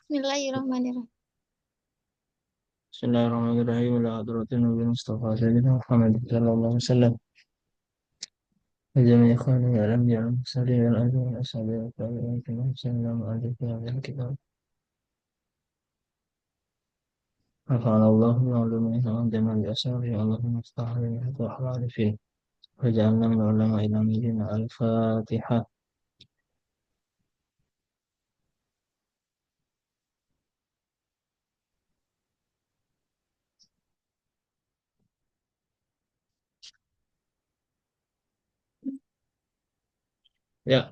Bismillahirrahmanirrahim. بسم الله الرحمن الرحيم إلى حضرة النبي المصطفى سيدنا محمد صلى الله عليه وسلم وجميع إخوانه الأنبياء والمرسلين والأنبياء والأصحاب والتابعين كما سلم عليه في هذا الكتاب رفعنا الله بعلومه وعندنا بأسراره اللهم افتح علينا فتوح العارفين وجعلنا من العلماء العاملين الفاتحة. Ya,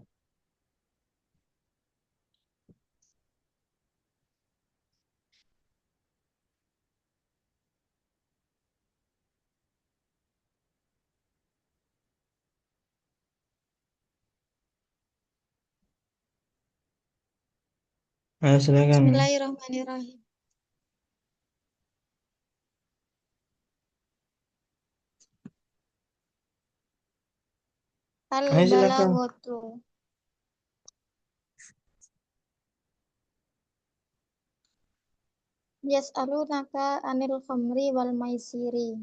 silakan. Bismillahirrahmanirrahim. Silakan. Al-balaghatu. Yas'alunaka anil khamri wal maisiri.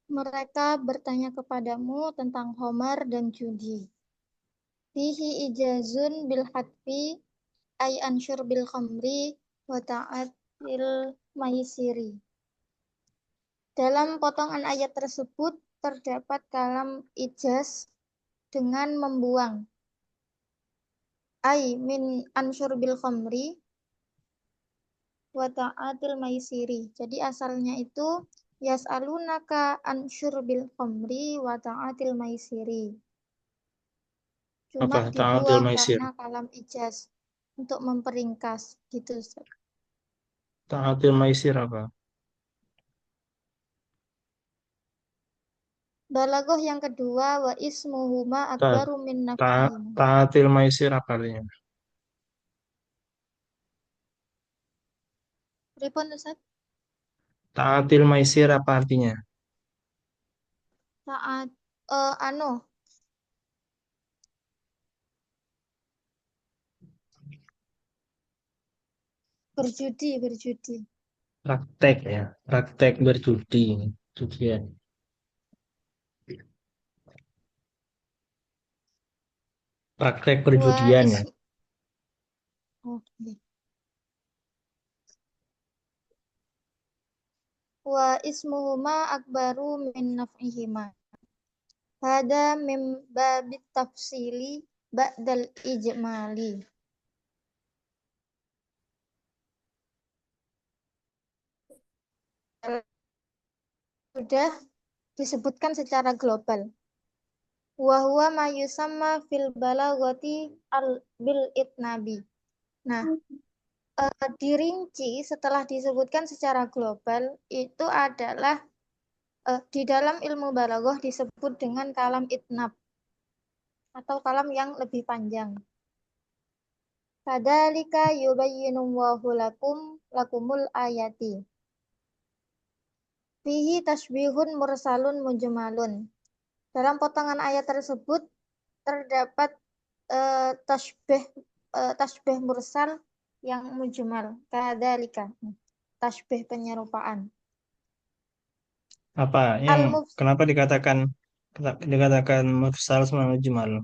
Mereka bertanya kepadamu tentang khamar dan judi. Fihi ijazun bil hatfi ay ansyur bil khamri wa ta'atil maisiri. Dalam potongan ayat tersebut terdapat kalam ijaz dengan membuang. Ay min ansyur bil khamri wa ta'atil maisiri. Jadi asalnya itu yas'alunaka an syurbil khamri wa ta'atil maisiri. Cuma Apa ta'atil dibuang maisir? karena kalam ijaz untuk memperingkas gitu, Ustaz. Ta'atil maisir apa? Balagoh yang kedua wa ismuhuma Ta, akbaru min ta, naf'ihima. ta'atil maisir apa artinya? Pripun Ustaz? Ta'atil maisir apa artinya? Saat anu berjudi. Praktek ya, praktek berjudi, judian. Praktek Wa perjudian ya. is Oke. Wa ismuhuma akbaru min naf'ihima. Hada mim babit tafsili ba'dal ijmali. Sudah disebutkan secara global. Wa huwa ma yusamma fil balaghati al bil itnabi. Nah, dirinci setelah disebutkan secara global itu adalah di dalam ilmu balaghah disebut dengan kalam itnab atau kalam yang lebih panjang. Kadzalika yubayyinullahu lakumul ayati. Fihi tasbihun mursalun mujmalun. Dalam potongan ayat tersebut terdapat tasbih mursal yang mujmal. Kadzalika. Tasbih penyerupaan. Apa yang Al-muf kenapa dikatakan mursal sama mujmal?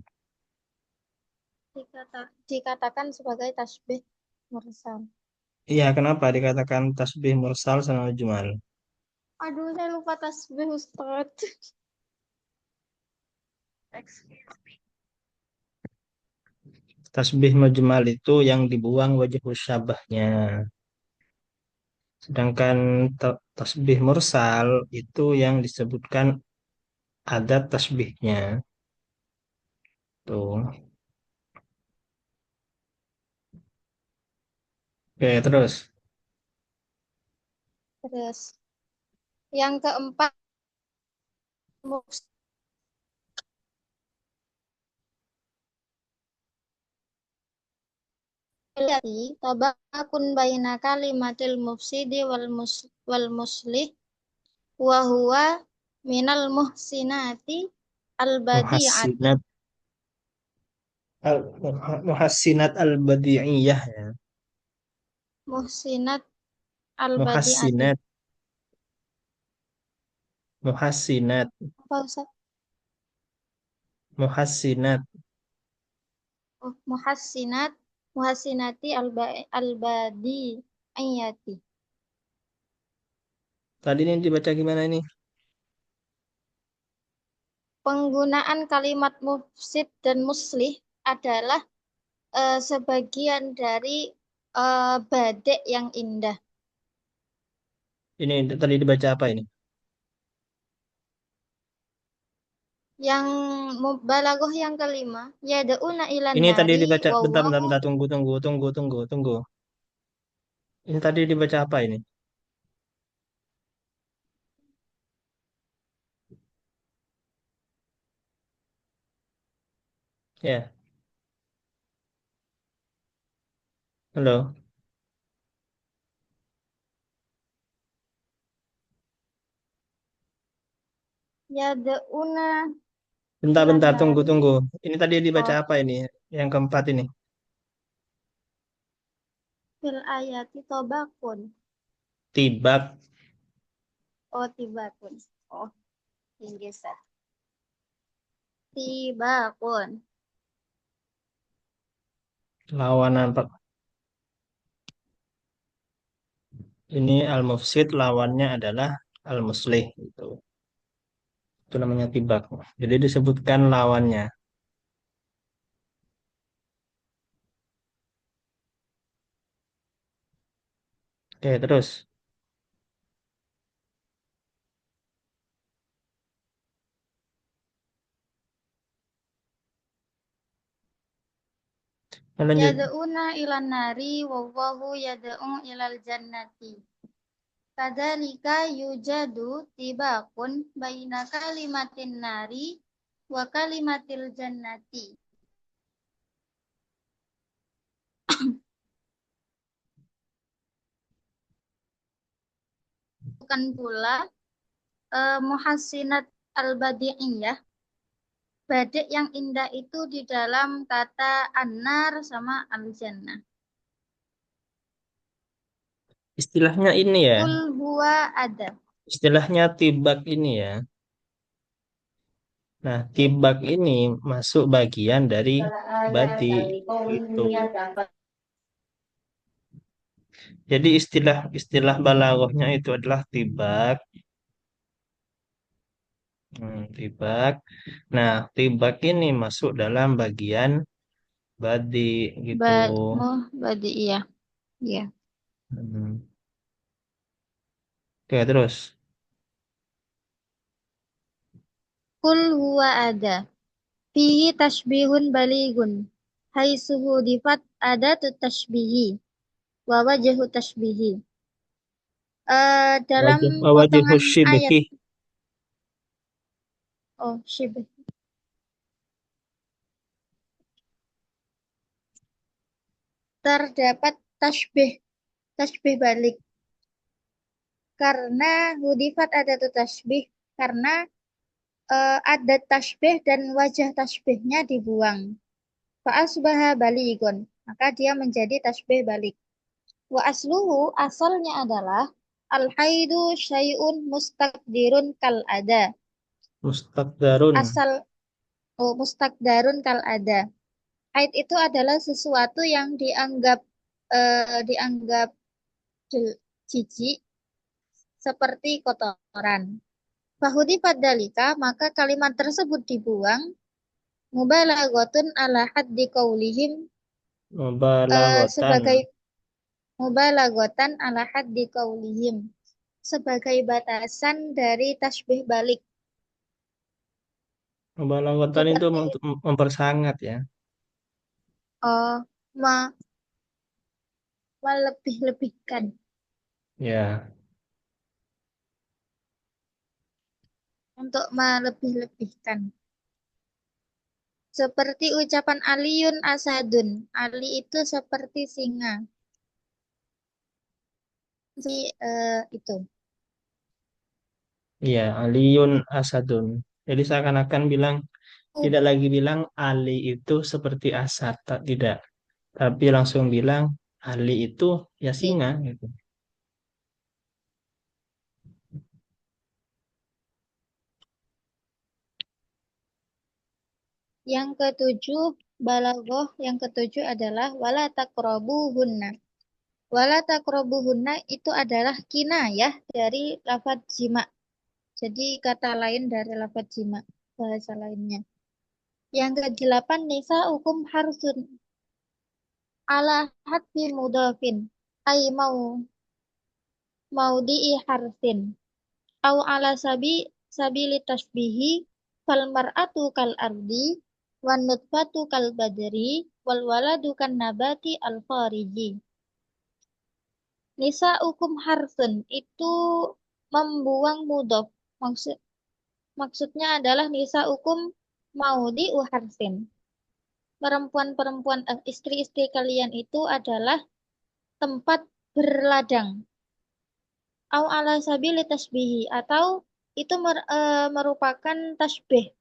dikatakan sebagai tasbih mursal. Iya, kenapa dikatakan tasbih mursal sama mujmal? Aduh, saya lupa tasbih Ustaz. Tasbih mujmal itu yang dibuang wajah syabahnya. Sedangkan tasbih mursal itu yang disebutkan ada tasbihnya. Tuh. Oke, terus. Terus yang keempat mufsidati tabakun baina kalimatil mufsidi wal muslih wa huwa minal muhsinati al badiati. Muhassinat al Muhassinat al-badi'iyah ya. Muhsinat al-badi'ati. Muhassinat, muhassinat, Apa Ustaz? muhassinat. Oh, muhassinat, muhassinati al-badi'iyati. Tadi ini dibaca gimana ini? Penggunaan kalimat mufsid dan muslih adalah sebagian dari badek yang indah. Ini tadi dibaca apa ini? Yang mubalaghah yang kelima, yad'una ilan Ini tadi nari dibaca, bentar, bentar, wallahu bentar, tunggu, tunggu, tunggu, tunggu, tunggu. Ini tadi dibaca apa ini? Ya, halo. yad'una Bentar, ilan bentar, tunggu, nari. tunggu. Ini tadi dibaca Oh, apa ini? Yang keempat ini. fil ayati tobakun. Tibak, Oh, tibakun. Oh, tinggi set. Tibakun. lawan apa? Ini al-mufsid, lawannya adalah al-muslih. Gitu. Itu namanya tibak. Jadi disebutkan lawannya. Oke, terus. Lanjut. Yad'una ilan nari wallahu yad'u ilal jannati. Kadzalika yujadu tibakun baina kalimatin nari wa kalimatil jannati. Bukan pula muhassinat al-badi'iyah. Badek yang indah itu di dalam kata anar sama al-jannah. Istilahnya ini ya. Kul huwa ada. Istilahnya tibak ini ya. Nah, Ya. tibak ini masuk bagian dari badi itu. Jadi istilah balaghahnya itu adalah tibak. Tibak. Nah, tibak ini masuk dalam bagian badi gitu. Badi iya. Iya. Hmm. Oke, terus. Kul huwa ada. Fihi tashbihun baligun. Haitsu difat adatu tashbihi wa wajhu tashbihi. Dalam Wajhu potongan ayat. syibhi. Oh, syibh. Terdapat tashbih balik. Karena hudifat adatu tashbih. Karena adat tasbih dan wajah tasbihnya dibuang. Fa'asbaha baligon. Maka dia menjadi tasbih balik. Wa asluhu asalnya adalah al-haidu syai'un mustaqdirun kal ada. Mustaqdarun. Asal mustaqdarun kal ada. Haid itu adalah sesuatu yang dianggap jijik seperti kotoran. Fahudi padalika, maka kalimat tersebut dibuang mubalaghotun ala haddi qaulihim Mubalaghatan. sebagai mubalaghotan ala haddi qaulihim sebagai batasan dari tasbih balik Mubalaghatan itu seperti mempersangat ya. oh ma melebih-lebihkan Ya, untuk melebih-lebihkan seperti ucapan Aliun Asadun. Ali itu seperti singa. Itu. iya, Aliyun Asadun. Jadi seakan-akan bilang, Uh, tidak lagi bilang Ali itu seperti Asad, tidak. Tapi langsung bilang ahli itu ya Oke. singa gitu. Yang ketujuh, balaghah yang ketujuh adalah wala taqrabuhunna. Wala taqrabuhunna itu adalah kinayah dari lafadz jima. Jadi kata lain dari lafadz jima, bahasa lainnya. Yang kedelapan, nisa hukum harsun ala hadfi mudafin. Ay maudhi'i harsin. Au ala sabili tasbihi fal mar'atu kal ardi wan nutfatu kal badri wal waladu kan nabati al khariji. Nisa ukum harsun itu membuang mudhof. Maksudnya adalah nisa ukum maudi harsin. Perempuan-perempuan istri-istri kalian itu adalah tempat berladang. Au ala sabili tasbihi atau itu merupakan tasbih.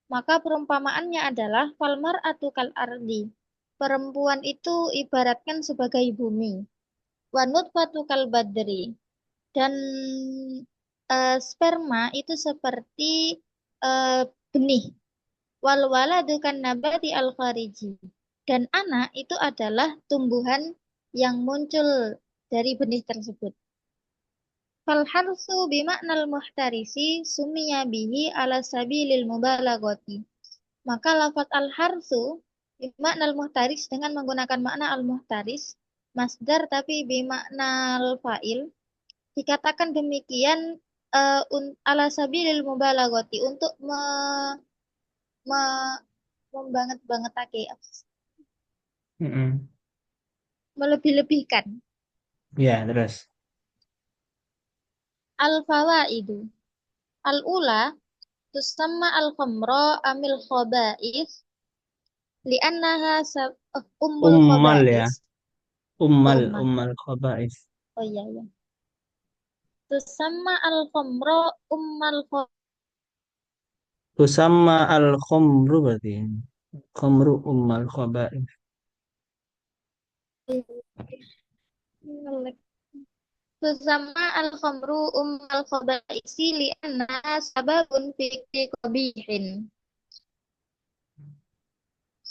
Maka perumpamaannya adalah falmar atau kal ardi. Perempuan itu ibaratkan sebagai bumi. Wanut fatu kal badri. Dan sperma itu seperti eh, benih. Wal waladu kan nabati al khariji. Dan anak itu adalah tumbuhan yang muncul dari benih tersebut. Fal harsu bimaknal muhtarisi sumiya bihi ala sabilil mubalaghati. Maka lafaz al-harsu bimakna al-muhtaris dengan menggunakan makna al-muhtaris masdar tapi bimakna al-fa'il dikatakan demikian ala sabilil mubalaghati untuk me, membanget-bangetake Mm-mm. melebih-lebihkan Ya, terus. al-fawaidu al-ula tusamma al-khamra amil khaba'is li'annaha ummul Ummal ya. khaba'is. Oh, Ummal, umma. ummal khaba'is. Oh iya ya. Tusamma al-khamra ummal Tusamma al-khomru berarti. Khomru ummal khaba'is. khaba'is. Tusamma al-khamru ummal khaba'isi li'anna sababun fi qabihin.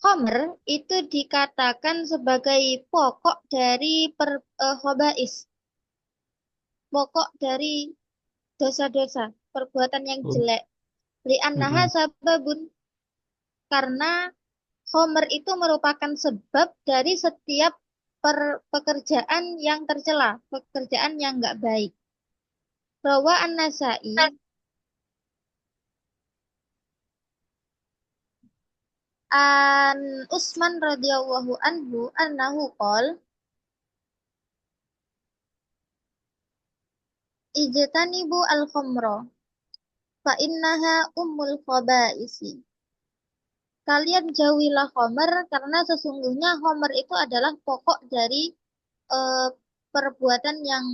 Khamr itu dikatakan sebagai pokok dari khaba'is, pokok dari dosa-dosa, perbuatan yang jelek. Li'annaha Mm-mm. sababun karena Homer itu merupakan sebab dari setiap pekerjaan yang tercela, pekerjaan yang nggak baik. Bahwa An-Nasai, an Utsman radhiyallahu anhu, annahu qol, ijtanibu al-khamra, fa innaha ummul khaba'isi. Kalian jauhilah Homer karena sesungguhnya Homer itu adalah pokok dari eh, perbuatan yang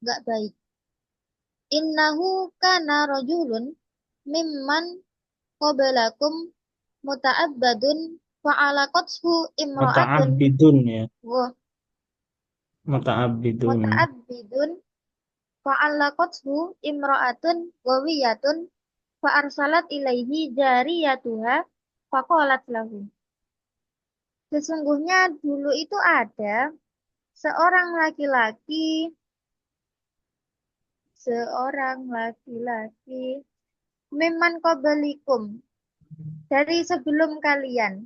nggak baik. Innahu kana rajulun mimman qablakum muta'abbadun fa'alaqathu imra'atun Muta'abbidun ya. wa Muta'abbidun. muta'abbidun fa'alaqathu imra'atun wawiyatun fa'arsalat ilaihi jariyatuha faqalat lahu. Sesungguhnya dulu itu ada seorang laki-laki, seorang laki-laki memang qablikum dari sebelum kalian,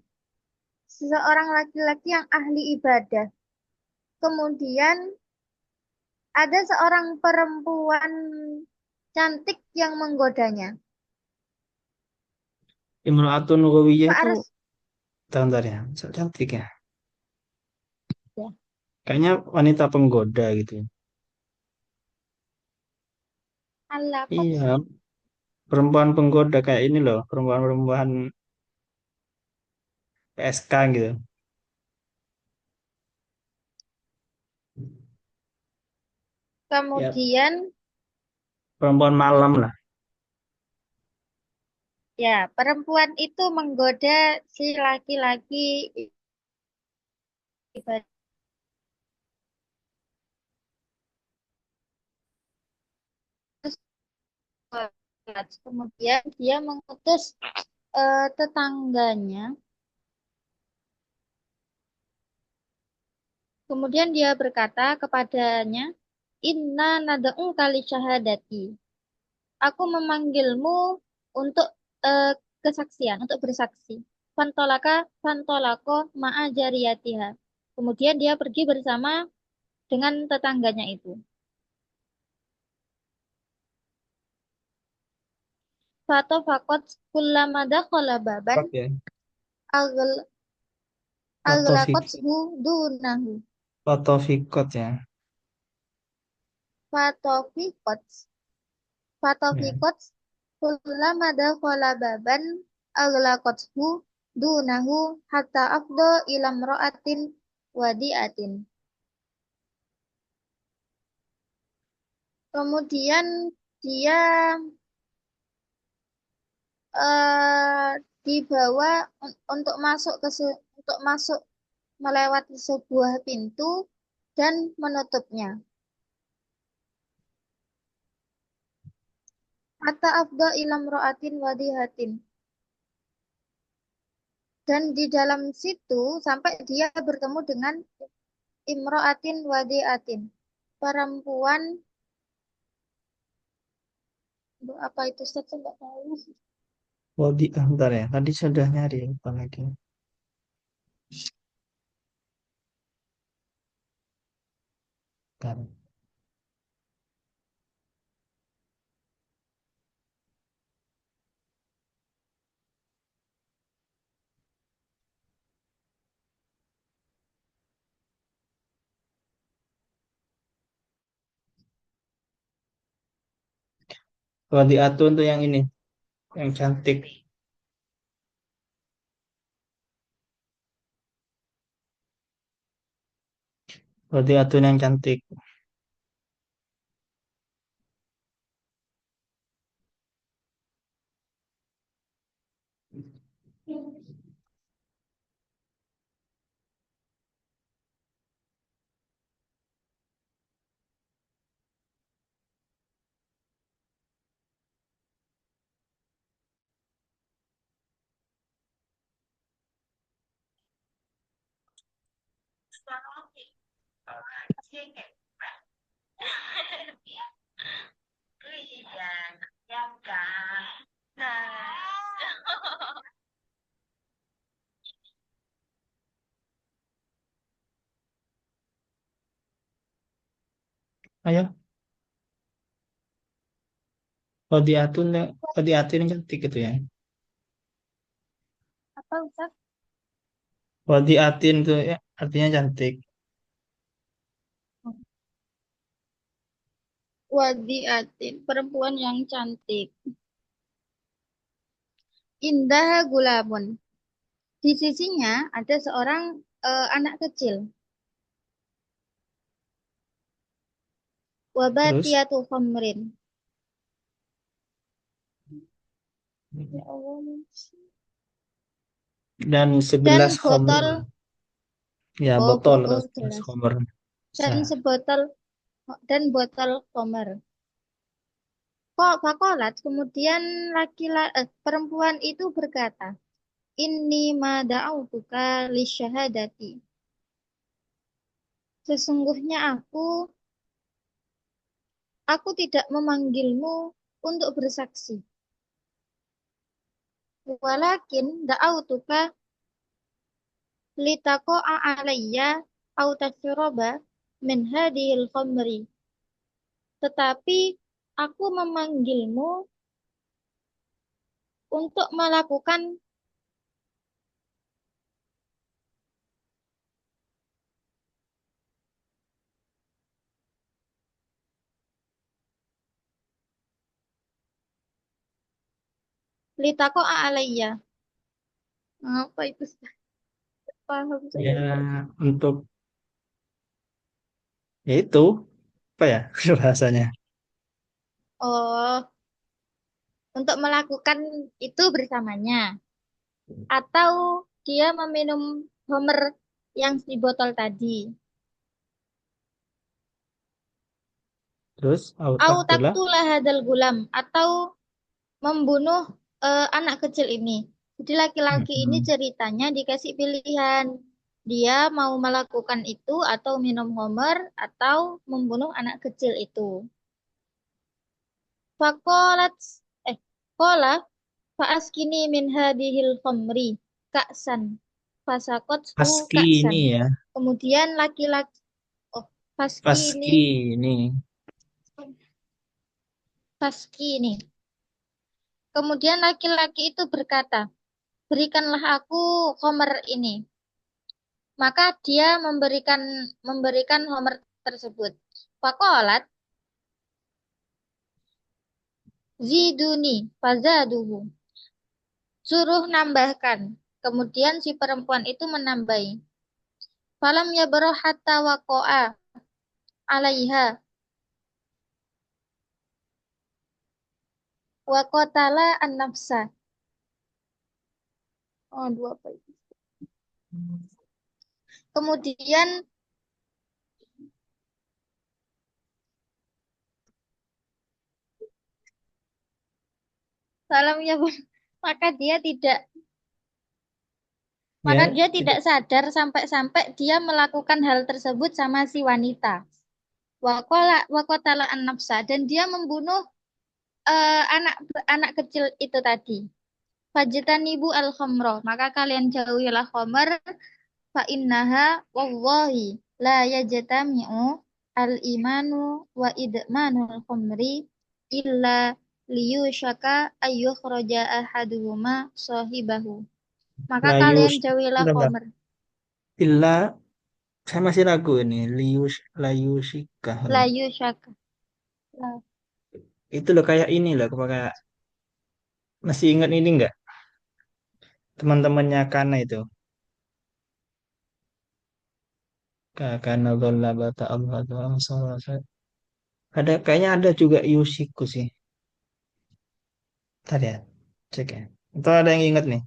seorang laki-laki yang ahli ibadah. Kemudian ada seorang perempuan cantik yang menggodanya. Imra'atun Ghawiyah itu Fa'ars bentar ya. So cantik ya. ya, Kayaknya wanita penggoda gitu. alaqat Iya, perempuan penggoda kayak ini loh, perempuan-perempuan PSK gitu. Ya, kemudian perempuan malam lah. ya perempuan itu menggoda si laki-laki ibadah. Kemudian dia mengutus tetangganya. Kemudian dia berkata kepadanya, Inna nada'u kali syahadati. Aku memanggilmu untuk eh, kesaksian, untuk bersaksi. Fantolako ma'a jariyatiha. Kemudian dia pergi bersama dengan tetangganya itu. Fatofakot kullama dakhala baban Kot ya. agl Fatofik, aglakot dunahu. Fatofikot ya. Fatofikot Ya. Fatofikot kullama dakhala baban aghlaqathu dunahu hatta afdo ila mra'atin wadi'atin. Kemudian dia eh, dibawa untuk masuk untuk masuk melewati sebuah pintu dan menutupnya. Hatta afdo ila mra'atin wadi'atin. Dan di dalam situ sampai dia bertemu dengan imro'atin wadi'atin. Perempuan, apa itu Ustaz? Saya nggak tahu. Wadi, bentar ya. Tadi sudah nyari apa lagi? Bentar. Wadi Atun tuh yang ini, yang cantik. Wadi Atun yang cantik. Ayo, Wadi Atun, Wadi Atun yang cantik gitu ya. Apa Ustaz? Wadi Atin tuh ya, artinya cantik. Wadi'atin, perempuan yang cantik. Indah gulabun. Di sisinya ada seorang anak kecil. Terus, Wabatiyatu khamrin. Ya Allah. dan Dan segelas khamr. botol, Ya, oh, botol atau oh segelas jelas. khamr. Dan Bisa. sebotol dan botol khamr. Kok fakolat, kemudian perempuan itu berkata, Inni ma da'autuka lisyahadati. Sesungguhnya aku tidak memanggilmu untuk bersaksi. Walakin da'autuka litaqa'a alayya au tasyraba min hadhil khamri. Tetapi aku memanggilmu untuk melakukan litaqa'a alayya. Apa itu? Paham Ya, saya. untuk ya itu apa ya bahasanya? Oh, untuk melakukan itu bersamanya. Atau dia meminum Homer yang di botol tadi. Terus Au taktula taktula hadal gulam, atau membunuh anak kecil ini. Jadi laki-laki ini mm-mm. ceritanya dikasih pilihan. Dia mau melakukan itu atau minum homer atau membunuh anak kecil itu. Fakolat eh kola faaskini min hadihil khamri ka'san. Fasakot hu Paski ka'san. ini ya. Kemudian laki-laki oh paski ini Paski ini. paski ini. Kemudian laki-laki itu berkata, berikanlah aku homer ini. Maka dia memberikan memberikan homer tersebut. Fakolat ziduni fazaduhu. Suruh nambahkan. Kemudian si perempuan itu menambahi. Falam ya hatta waqa'a alaiha wa qatala an-nafsa. Oh, dua apa itu? Kemudian falam ya maka dia tidak maka Ya, dia tidak tidak. sadar sampai-sampai dia melakukan hal tersebut sama si wanita. Wa qatala an-nafsa, dan dia membunuh anak anak kecil itu tadi. Fajtanibu al-khamra, maka kalian jauhilah khamar, fa innaha wallahi la yajtami'u al-imanu wa idmanul khamri illa liyushaka ayyukhraja ahaduhuma sahibahu. Maka kalian Layus. jauhilah Berapa? khamr. Illa. Saya masih ragu ini. Layusikah. La yushaka. La. Itu loh kayak ini loh. Kayak masih ingat ini nggak? Teman-temannya Kana itu. Kana dholla bata Allah tuh. Ada kayaknya ada juga Yusiku sih. Tadi ya. Cek ya. Atau ada yang ingat nih?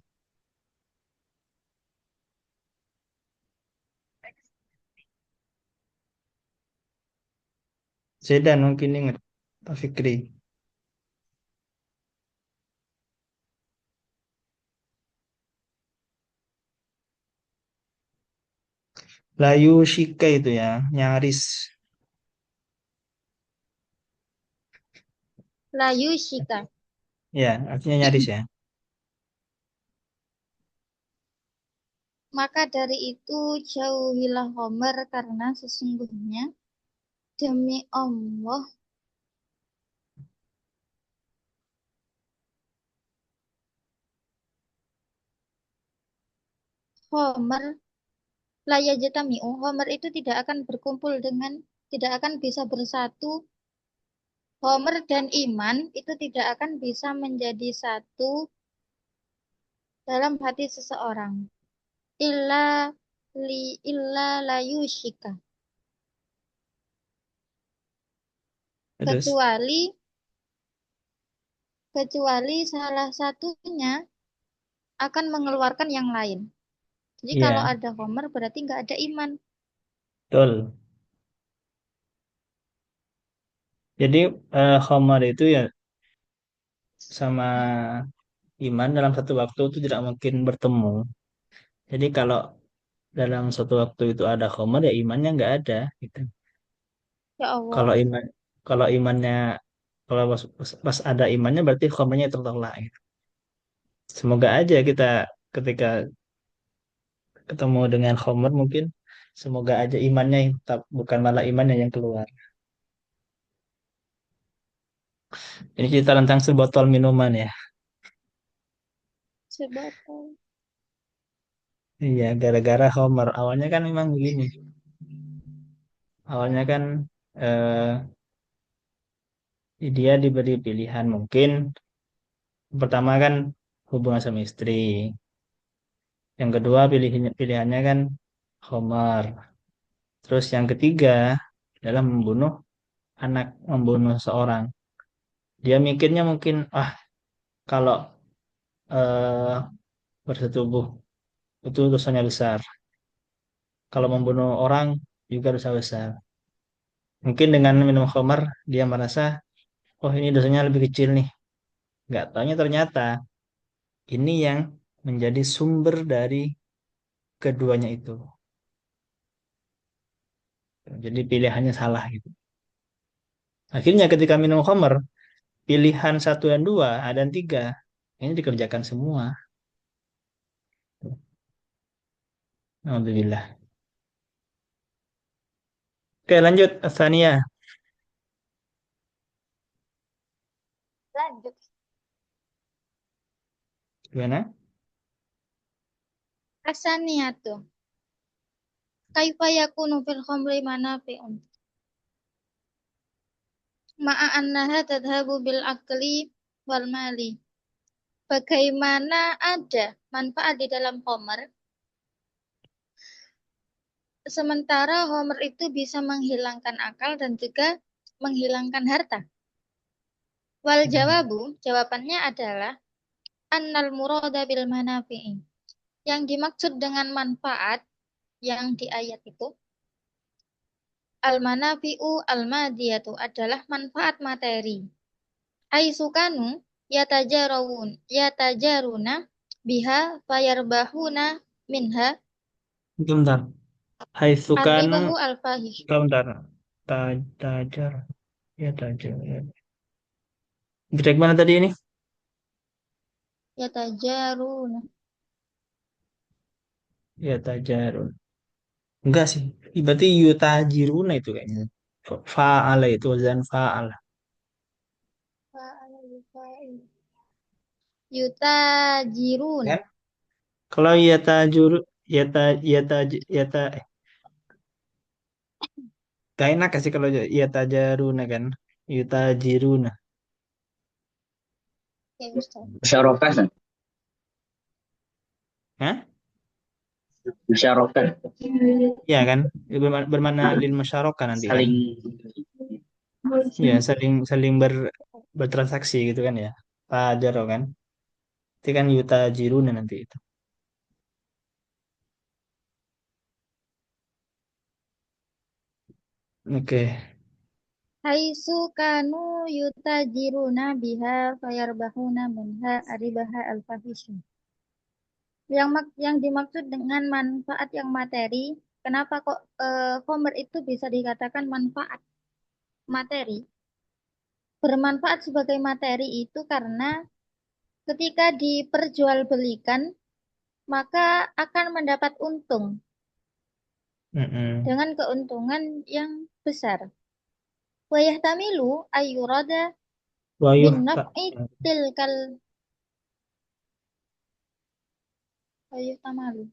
Zedan mungkin ingat. Pak Fikri. Layu Shika itu ya. Nyaris. La yushika. Ya, artinya nyaris ya. Maka dari itu jauhilah Homer, karena sesungguhnya demi Allah Homer layajatamiu, Homer itu tidak akan bisa bersatu. Homer dan iman itu tidak akan bisa menjadi satu dalam hati seseorang. Illa illa layushika. Terus. Kecuali kecuali salah satunya akan mengeluarkan yang lain. Jadi kalau Iya, ada Homer berarti nggak ada iman. betul. Jadi Khamar itu ya sama iman dalam satu waktu itu tidak mungkin bertemu. Jadi kalau dalam satu waktu itu ada Khamar ya imannya nggak ada gitu. Ya Kalau Allah. iman kalau imannya kalau pas ada imannya berarti Khamarnya tertolak gitu. Semoga aja kita ketika ketemu dengan Khamar mungkin semoga aja imannya yang tetap bukan malah imannya yang keluar. Ini cerita tentang sebotol minuman ya. Sebotol. Iya, gara-gara Homer. Awalnya kan memang begini. Awalnya kan eh, dia diberi pilihan mungkin pertama kan hubungan sama istri. Yang kedua pilihannya kan Homer. Terus yang ketiga adalah membunuh seorang. Dia mikirnya mungkin kalau eh, bersetubuh itu dosanya besar. Kalau membunuh orang juga dosa besar. Mungkin dengan minum khamar dia merasa, oh ini dosanya lebih kecil nih. Nggak taunya ternyata ini yang menjadi sumber dari keduanya itu. Jadi pilihannya salah gitu. Akhirnya ketika minum khamar, pilihan satu dan dua, A dan tiga, ini dikerjakan semua. Alhamdulillah. Oke, lanjut. Asania. Lanjut. Gimana? Asaniyatu. Kaifa yakunu fil khamri manafi'un. Ma'a annaha tadhabu bil akli wal mali. Bagaimana ada manfaat di dalam khamar, sementara khamar itu bisa menghilangkan akal dan juga menghilangkan harta. Wal Hmm. jawabu, jawabannya adalah annal murada bil manafi'i. Yang dimaksud dengan manfaat yang di ayat itu, al-manafi'u al-madiyatu adalah manfaat materi. Aisukanu yatajaruna biha fayarbahuna minha Bentar. Hai Sukanu. arribahu al-fahish. Bentar. Tajar. Ya, tajar. Ya. Break mana tadi ini? Yatajaruna. Ya, tajarun. Enggak sih. Berarti yutajiruna itu kayaknya. Fa'ala itu. Wazan fa'ala. Fa'ala yufa'il. Yutajiruna. Kan? Kalau yatajur. Yata. Gak enak sih kalau yatajaruna kan. Yutajiruna. Ya, Ustaz. Musyarakah kan? Hah? Musyarakah. Iya kan? Bermakna lil musyarakah nanti kan. Saling Ya, saling saling bertransaksi gitu kan ya. Tajaro kan. Itu kan yutajiruna nanti itu. Oke. Haitsu kanu yutajiruna biha fayarbahuna minha aribaha al-fahish. Yang dimaksud dengan manfaat yang materi, kenapa kok Homer itu bisa dikatakan manfaat materi? Bermanfaat sebagai materi itu karena ketika diperjualbelikan, maka akan mendapat untung Mm-mm. dengan keuntungan yang besar. Wayah tamilu ayyurada bin Wayuh tak. naf'i tilkal wayah tamalu.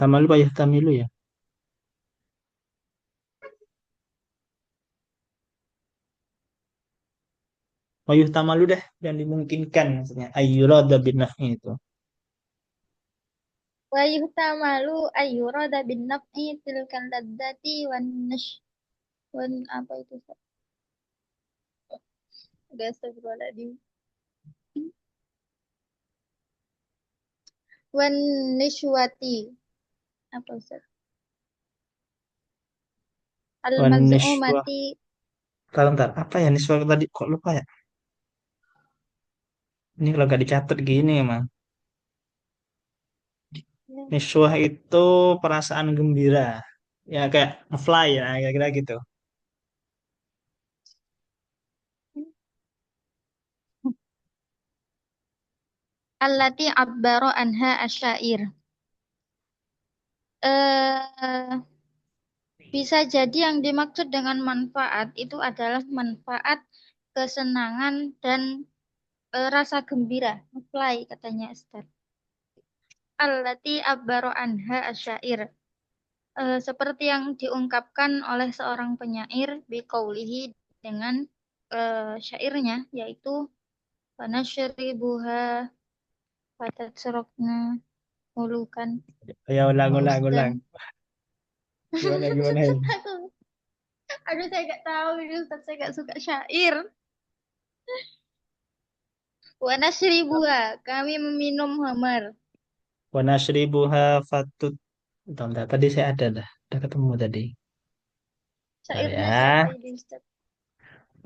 Tamalu payah tamilu ya. Wayuh tamalu deh. Dan dimungkinkan maksudnya. Ayyurada bin naf'i itu. Wa yuhtamalu ayyurada bin naf'i tilkal ladzati wan apa itu? Udah astagfirullahaladzim. Wan nishwati. Apa Ustaz? Al Wanishwa. maz'umati. Bentar. Apa ya niswa tadi? Kok lupa ya? Ini kalau gak dicatat gini emang. Niswa itu perasaan gembira. Ya kayak fly ya. Kira-kira gitu. Allati abbara anha asyair. Eh Bisa jadi yang dimaksud dengan manfaat itu adalah manfaat kesenangan dan rasa gembira. Fly katanya Ustaz. Allati abbara anha asyair. Seperti yang diungkapkan oleh seorang penyair biqaulihi dengan syairnya yaitu wanasyribuha fatatsrukna mulukan Ya ulang, wa ulang, ulang. usdan. Gimana ini? Aku- Aduh saya gak tahu ini Ustaz, saya gak suka syair. Wanashribuha, kami meminum hamar. Wanashribuha fatut. Bentar, bentar. Tadi saya ada dah. Udah ketemu tadi. Bentar Syairnya ya. siapa ini Ustaz?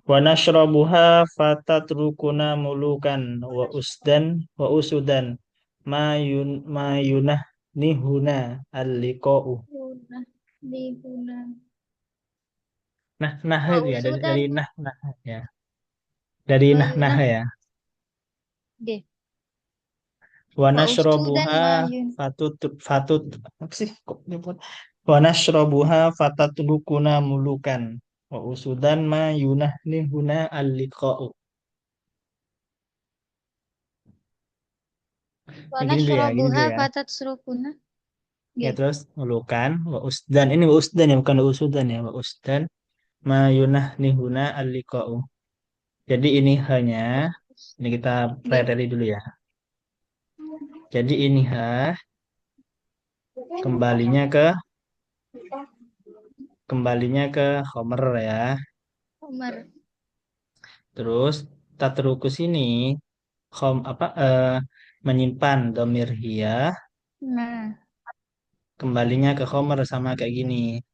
Wa nashrabuha fatatrukuna mulukan wa usudan ma yunah nihuna al-liqa'u. Yuna, Lihuna, Nah wa itu ya usudan, dari nah ya. Dari nah Mayunah, ya. G. Wa Wa usudan nashrabuha Mayun. fatut apa sih kok nyebut? Wa nashrabuha fatatrukuna mulukan wa usudan ma yunah nihuna al-liqa'u. Wa Ya, gini nashrabuha dulu ya. fatat surukuna. G. Ya terus mulukan wa usdan ini wa usdan ya bukan wa usudan ya wa usdan mayunah nihuna al-liqa'u. Jadi ini hanya ini kita G. preteli dulu ya. Jadi ini kembalinya ke kembalinya ke Homer ya. Umar. Terus tatrukus ini menyimpan domir hia Nah, kembalinya ke Homer sama kayak gini.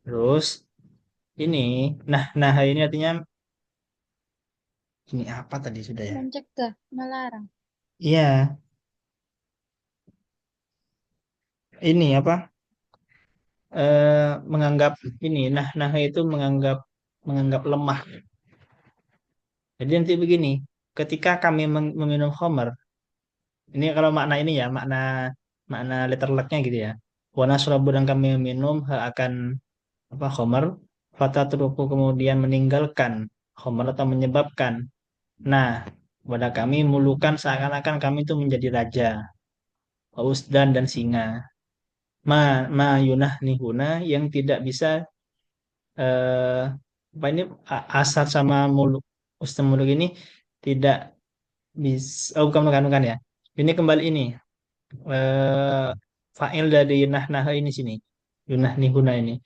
Terus ini nah ini artinya ini apa tadi sudah ya? mencegah, melarang. Iya, ini apa? Menganggap ini nah itu menganggap lemah. Jadi nanti begini, ketika kami meminum khamar, ini kalau makna ini ya, makna makna letter lucknya gitu ya. Wana surabu dan kami minum akan apa khamar, fata turuku kemudian meninggalkan khamar atau menyebabkan. Nah, pada kami mulukan seakan-akan kami itu menjadi raja, paus dan singa. Ma yunah nihuna yang tidak bisa eh, apa ini asar sama muluk Ustaz muluk ini tidak bisa bukan ya ini kembali ini eh, fa'il dari nah ini sini yunah nihuna ini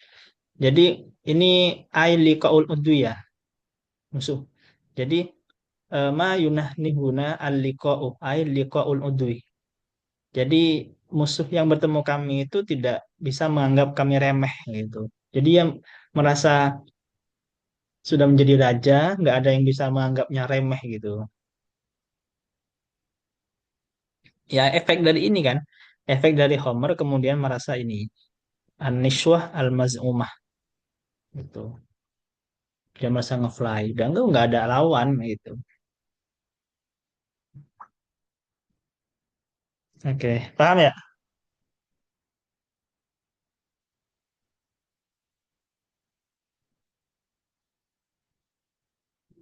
jadi ini aili qaul udhu ya musuh jadi ma yunah nihuna al liqa'u aili qaul udwi jadi musuh yang bertemu kami itu tidak bisa menganggap kami remeh gitu jadi yang merasa sudah menjadi raja, nggak ada yang bisa menganggapnya remeh gitu. Ya efek dari ini kan, efek dari Homer kemudian merasa ini an-niswah al-maz'umah gitu. Dia merasa ngefly, dan nggak ada lawan gitu. Oke, paham ya?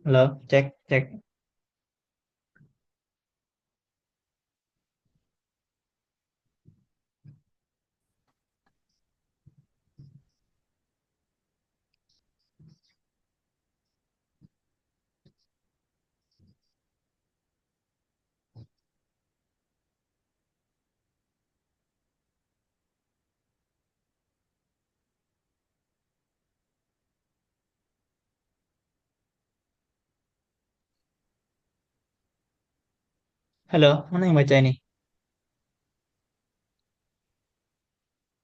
Halo, cek cek. Halo, mana yang baca ini?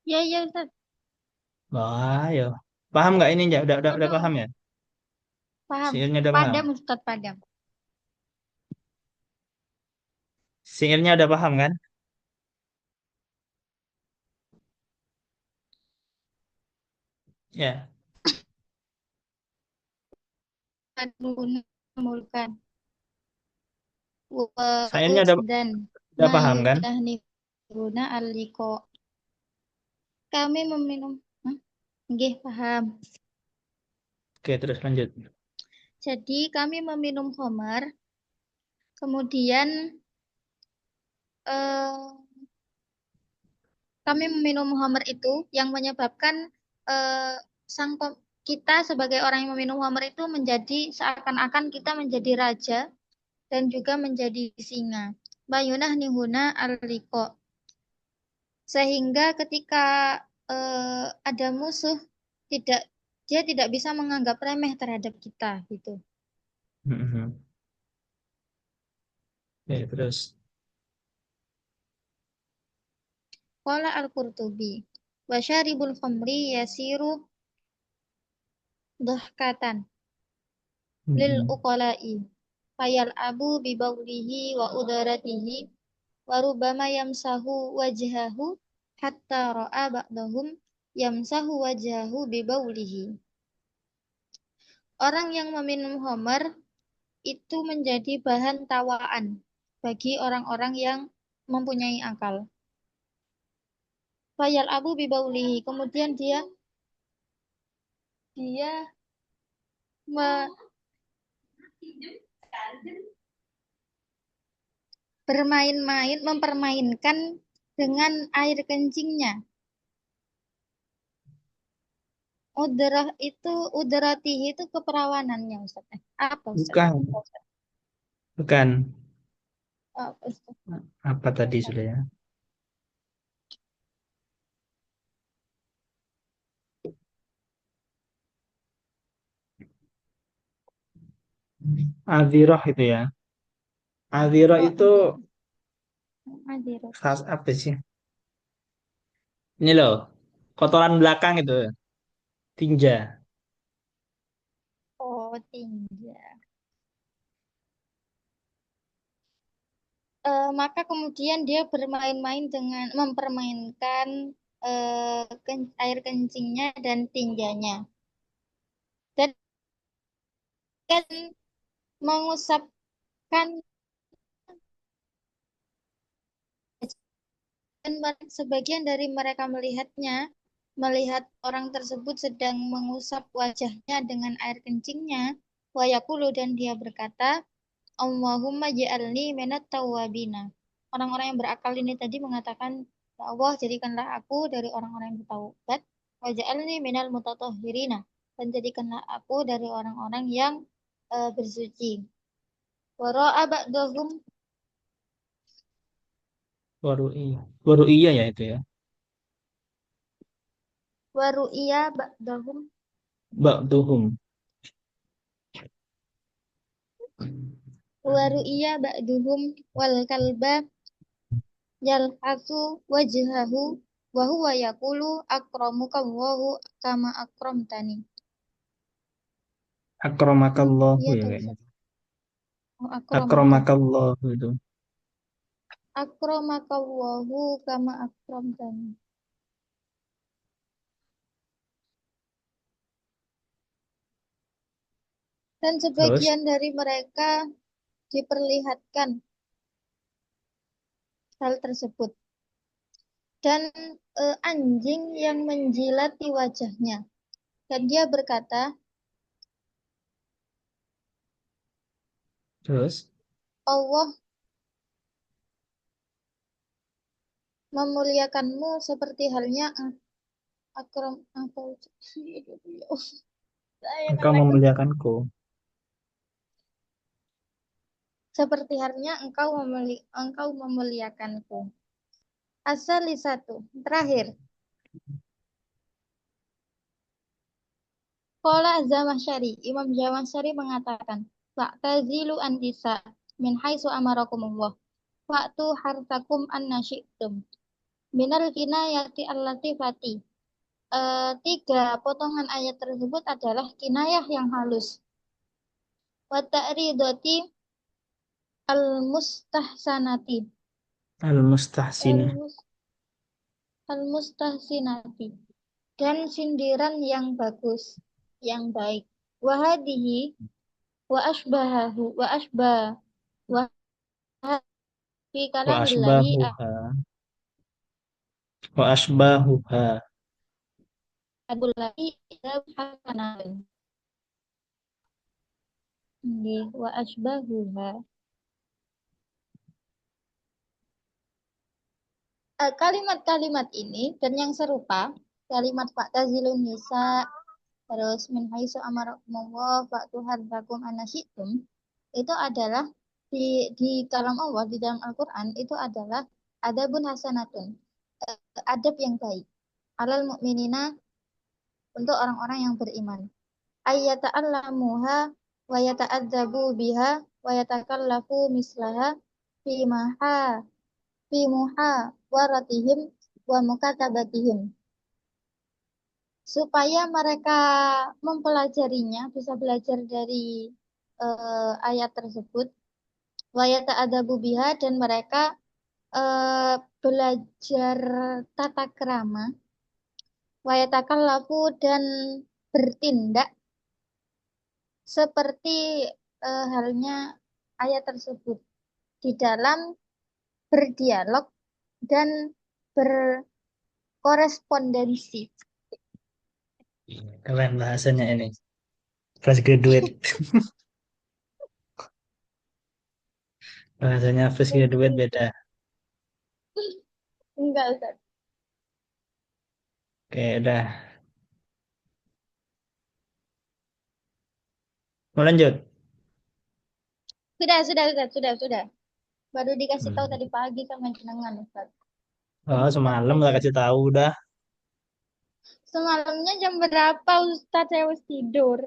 Ya, ya, Ustaz. Wah, yo. Paham nggak ini? Ya? Udah Aduh, paham ya? paham. Syairnya udah paham? Padam, Ustaz, padam. Syairnya udah paham kan? Ya, Aduna, mulkan. Wa syairnya usdan. udah paham kan? Mayunah nihuna aliko. Kami meminum. Hah? Nggih, paham. Oke, terus lanjut. Jadi kami meminum khamar, kemudian eh, kami meminum khamar itu yang menyebabkan eh, sang kita sebagai orang yang meminum khamar itu menjadi seakan-akan kita menjadi raja dan juga menjadi singa. Bayunah nihuna aliko. Sehingga ketika ada musuh tidak dia tidak bisa menganggap remeh terhadap kita gitu. Mhm. Oke, terus. Qala Al-Qurtubi. wa syaribul khamri yasiru dhahkatan lil Mm-mm. uqala'i fayal abu bi baulihi wa udaratihi wa rubama yamsahu wajhahu hatta ra'a ba'dahum yamsahu wajhahu bi baulihi. Orang yang meminum khamar itu menjadi bahan tawaan bagi orang-orang yang mempunyai akal. Fayal abu bi baulihi, kemudian dia me- bermain-main, mempermainkan dengan air kencingnya. Udrah itu, udratihi itu keperawanannya, Ustaz. Apa, Ustaz? Bukan, bukan. Apa, Ustaz? Apa tadi sudah ya? Adhiroh itu ya. Adhiroh Oh, itu adirat. khas apa sih? Ini loh, kotoran belakang itu, tinja. Oh, tinja. Maka kemudian dia bermain-main dengan mempermainkan air kencingnya dan tinjanya. Dan kan mengusapkan dan sebagian dari mereka melihat orang tersebut sedang mengusap wajahnya dengan air kencingnya, wayakulu dan dia berkata, Allahumma ja'alni minat tawwabina. Orang-orang yang berakal ini tadi mengatakan, ya Allah, jadikanlah aku dari orang-orang yang bertaubat, wa ja'alni minal mutatahhirina, dan jadikanlah aku dari orang-orang yang bersuci. Wa ra'a ba'dahum Waru'i. Waru'iyah ya itu ya. wa ru'iya ba'dahum Ba'duhum. wa ru'iya ba'duhum wal kalba yalhasu wajhahu wa huwa yaqulu akramukallahu kama akramtani. Akramakallahu Iya ya tahu kayaknya. Ustaz. Oh, akramaka. Akramakallahu itu. Akramakallahu kama akramtani. Dan Terus, sebagian dari mereka diperlihatkan hal tersebut. Dan anjing yang menjilati wajahnya. Dan dia berkata, terus, Allah memuliakanmu seperti halnya akram apa saya engkau karena memuliakanku. seperti halnya engkau memuliakanku. Asal satu terakhir. Qala Zamakhsyari, Imam Zamakhsyari mengatakan, Wa'tazilu an-nisa min haitsu amarakumullah. Wa'tu hartakum anna syi'tum. Minal kinayati al-latifati. Tiga potongan ayat tersebut adalah kinayah yang halus. Wa ta'ridati al-mustahsanati. Al-mustahsinah. Al-mus- Al-mustahsinati. Dan sindiran yang bagus, yang baik. Wahadihi wa asbahahu wa asbah wa fi Wa kalamillahi asbahuha. Wa asbahuha. ahadullahi hasanatun. Nggih, wa asbahuha. Kalimat-kalimat ini dan yang serupa, kalimat Fa'tazilun nisa, terus min haitsu amarakumullah fa'tu hadzakum anasyitum, itu adalah di kalam Allah di dalam Al-Qur'an itu adalah adabun hasanatun, adab yang baik. Alal mukminina untuk orang-orang yang beriman. Ayyata'allamuha wa yata'adzabu biha wa yatakallafu mislaha fi maha fi muha waratihim wa mukatabatihim. supaya mereka mempelajarinya, bisa belajar dari ayat tersebut. Wa yata'adabu biha, dan mereka belajar tata krama. Wa yatakallafu, dan bertindak seperti halnya ayat tersebut di dalam berdialog dan berkorespondensi. Keren bahasanya ini. Fresh graduate. Bahasanya fresh graduate beda. Enggak, Ustaz. Oke, udah. Mau lanjut? Sudah. Baru dikasih tahu Hmm. tadi pagi sama jenengan, Ustaz. Oh, semalam lah kasih tahu udah. Semalamnya jam berapa, Ustaz? Saya harus tidur.